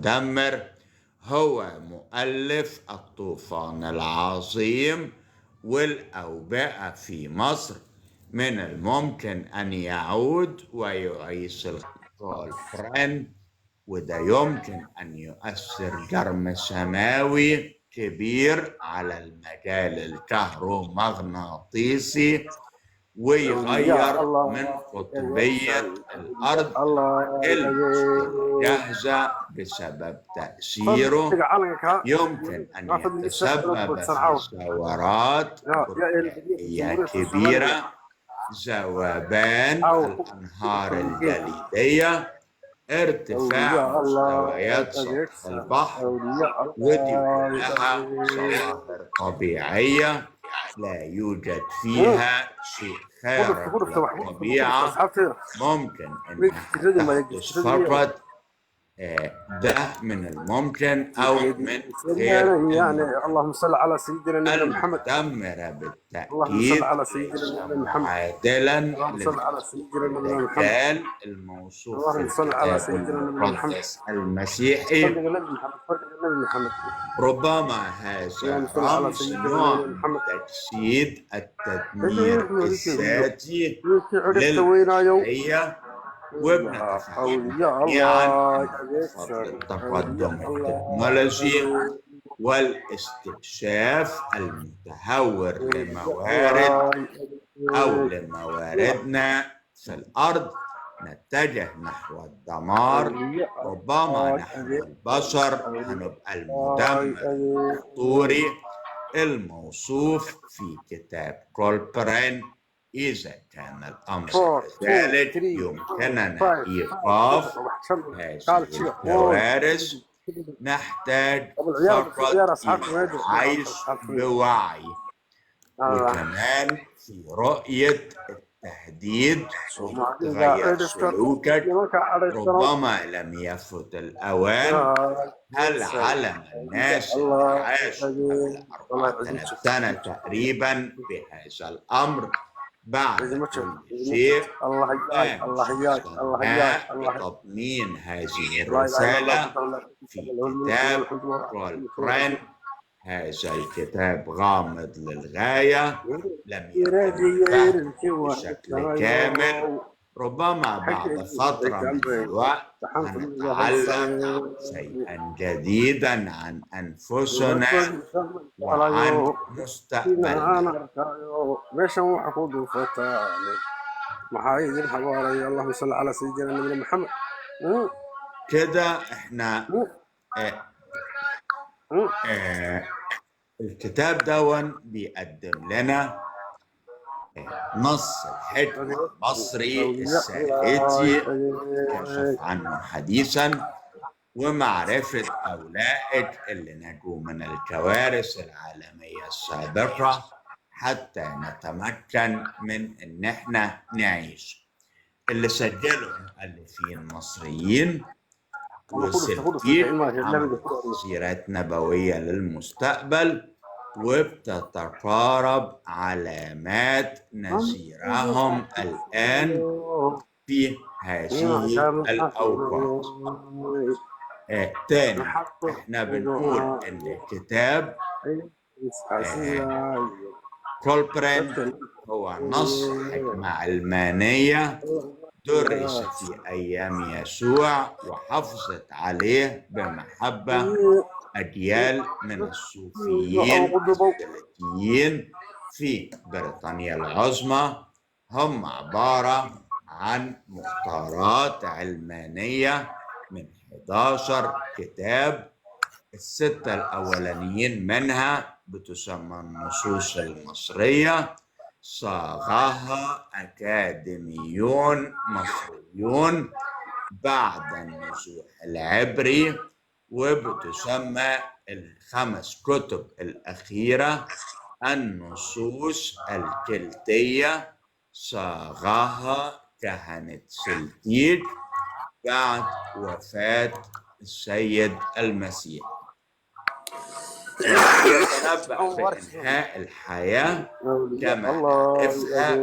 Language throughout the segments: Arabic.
المدمر هو مؤلف الطوفان العظيم والأوبئة في مصر. من الممكن أن يعود ويعيش القرآن، وده يمكن أن يؤثر جرم سماوي كبير على المجال الكهرومغناطيسي ويغير من قطبية الأرض الجاهزة بسبب تأثيره. يمكن أن يتسبب في ثورات بركانية كبيرة، ذوبان الأنهار الجليدية، ارتفاع مستويات سطح البحر، ودي كلها ظواهر طبيعية لا يوجد فيها شيء خارق للطبيعة ممكن أنها تحدث فقط. ده من الممكن أو من غير اللهم صل على سيدنا محمد. المدمرة بالتأكيد ليس معادلا للدجال الموصوف في الكتاب المقدس المسيحي. ربما هذا رمز نوع من تجسيد التدمير الذاتي للبشرية، وبنتفهم جميعا بفضل التقدم التكنولوجي والاستكشاف المتهور لمواردنا في الأرض نتجه نحو الدمار. ربما نحن البشر هنبقى المدمر الأسطوري الموصوف في كتاب كولبرين. إذا كان الأمر كذلك يمكننا إيقاف هذه الكوارث. نحتاج فقط العيش بوعي، وكمان في رؤية التهديد تغير سلوكك. ربما لم يفت الأوان. هل علم الناس اللي عاشوا قبل 4000 سنة تقريبا بهذا الأمر؟ بعد كل شيء بتضمين هذه الرسالة في كتاب كولبرين. هذا الكتاب غامض للغاية، لم يكن بشكل كامل. ربما بعد فترة من الوقت نتعلم شيئا جديدا عن أنفسنا وعن مستقبلنا. اللهم صل على سيدنا محمد. كده احنا الكتاب دون بيقدم لنا نص الحكمة المصري السائتي كشف عنه حديثا، ومعرفة أولئك اللي نجوا من الكوارث العالمية السابقة حتى نتمكن من إن احنا نعيش. اللي سجلوا مؤلفين مصريين وستين عملوا تفسيرات نبوية للمستقبل، وبتتقارب علامات نسيرهم الآن في هذه الأوقات. تاني احنا بنقول ان الكتاب كولبرين هو نص حكمة علمانية درس في أيام يسوع وحافظت عليه بمحبة أجيال من الصوفيين الثلاثيين في بريطانيا العظمى. هم عبارة عن مختارات علمانية من 11 كتاب. الستة الأولانيين منها بتسمى النصوص المصرية، صاغها أكاديميون مصريون بعد النزوح العبري، وبتسمى الخمس كتب الأخيرة النصوص الكلتية، صاغها كهنة سلتيك بعد وفاة السيد المسيح. تنبأ بإنهاء الحياة كما نعرفها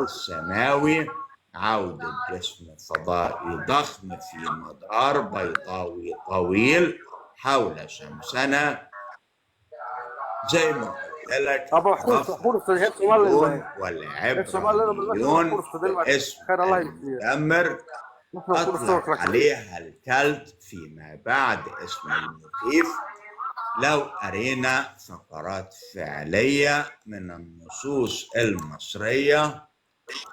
السماوي عودة جسم فضائي ضخم في مدار بيضاوي طويل حول شمسنا، زي ما قلت لك ابو حورس هيك الرافضيون سؤال هيك سؤال لنا بالله ابو والعبرانيون حورس دلوقتي باسم خير الله يجزيك المدمر نحن حورس أطلق توكلك عليها الكلت فيما بعد اسم المخيف. لو قرينا فقرات فعلية من النصوص المصرية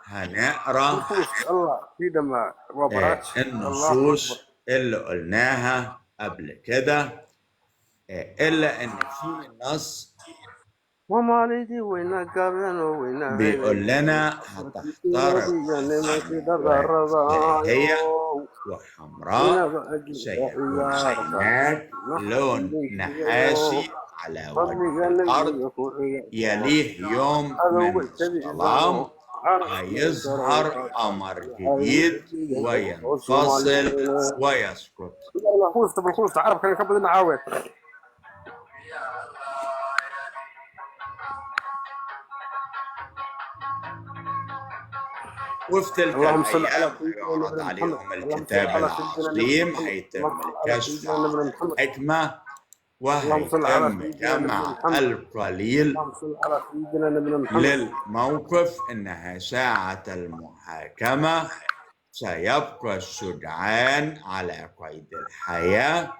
هنقرأ حورس الله في دم وبراتش الله اكبر النصوص اللي قلناها قبل كده، إلا إن في نص وما ليدي وين قابلنا وين بيقول لنا هتحترق باهية وحمراء سيكون هناك لون نحاسي على وجه الأرض، يليه يوم من الظلام هيظهر قمر جديد وينفصل ويسقط. بالخلص تعرف كان كبد عاود وفي تلك اللهم صل على الأيام سيدنا يعرض محمد عليهم اللهم صل الكتاب على سيدنا العظيم، محمد هيتم اللهم صل على الكشف سيدنا عن محمد الحكمة، اللهم صل على وهيتم سيدنا جمع محمد القليل اللهم صل على سيدنا محمد للموقف. إنها ساعة المحاكمة، سيبقى الشجعان على قيد الحياة،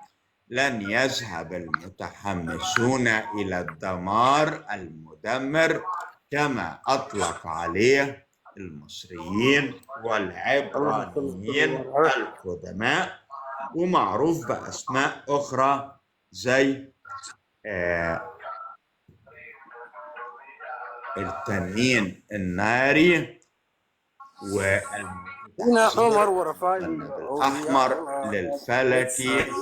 لن يذهب المتحمسون إلى الدمار المدمر كما أطلق عليه المصريين والعبرانيين القدماء، ومعروف بأسماء أخرى زي التنين الناري عمر ورفاعي الأحمر للفلكي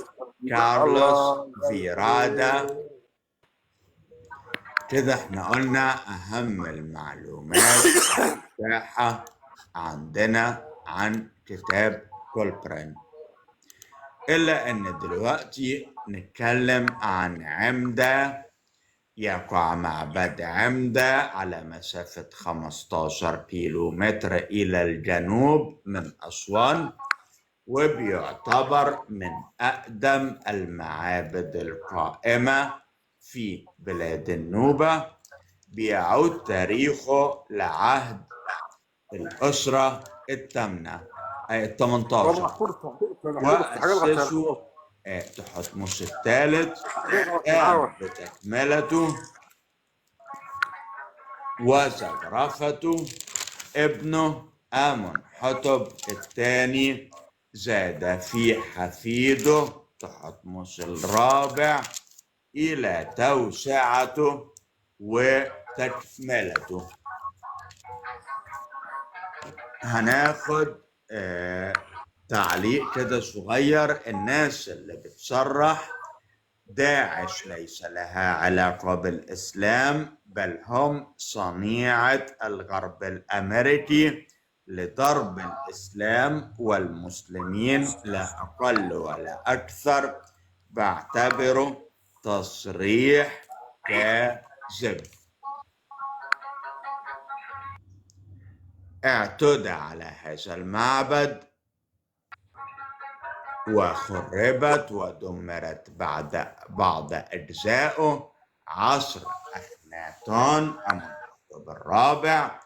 كارلوس فيرادا. كده احنا قلنا أهم المعلومات المتاحة عندنا عن كتاب كولبرين، إلا أن دلوقتي نتكلم عن عمدة. يقع معبد عمدة على مسافة 15 كيلومتر إلى الجنوب من أسوان، وبيعتبر من أقدم المعابد القائمة في بلاد النوبة. بيعود تاريخه لعهد الأسرة الثامنة أي 18، وأسسه تحتمس الثالث، قام بتكملته وزخرفته ابنه آمون حتب الثاني، زاد في حفيده تحتمس الرابع إلى توسعته وتكملته. هناخد تعليق كده صغير. الناس اللي بتصرح داعش ليس لها علاقة بالإسلام، بل هم صنيعة الغرب الأمريكي لضرب الإسلام والمسلمين لا أقل ولا أكثر، بعتبره تصريح كاذب. اعتدى على هذا المعبد وخربت ودمرت بعض أجزائه عصر أخناتون أمنحتب الرابع،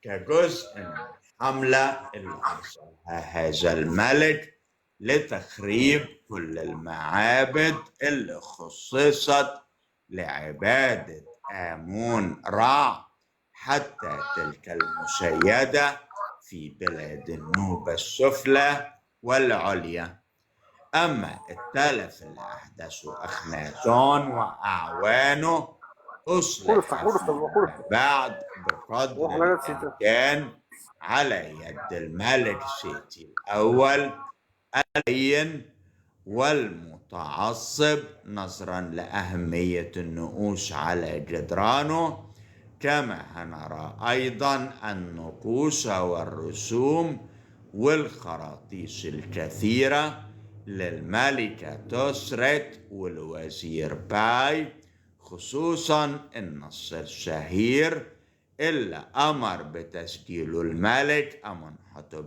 كجزء من الحملة اللي أرسلها هذا الملك لتخريب كل المعابد اللي خصصت لعبادة آمون رع، حتى تلك المشيدة في بلاد النوبة السفلى والعليا. أما التلف اللي أحدثه أخناتون وأعوانه أصلح بعد بقدر الإمكان على يد الملك سيتي الأول العين والمتعصب، نظرا لأهمية النقوش على جدرانه. كما هنرى أيضا النقوش والرسوم والخراطيش الكثيرة للملكة توسرت والوزير باي، خصوصا النص الشهير إلا أمر بتسجيل الملك أمنحتب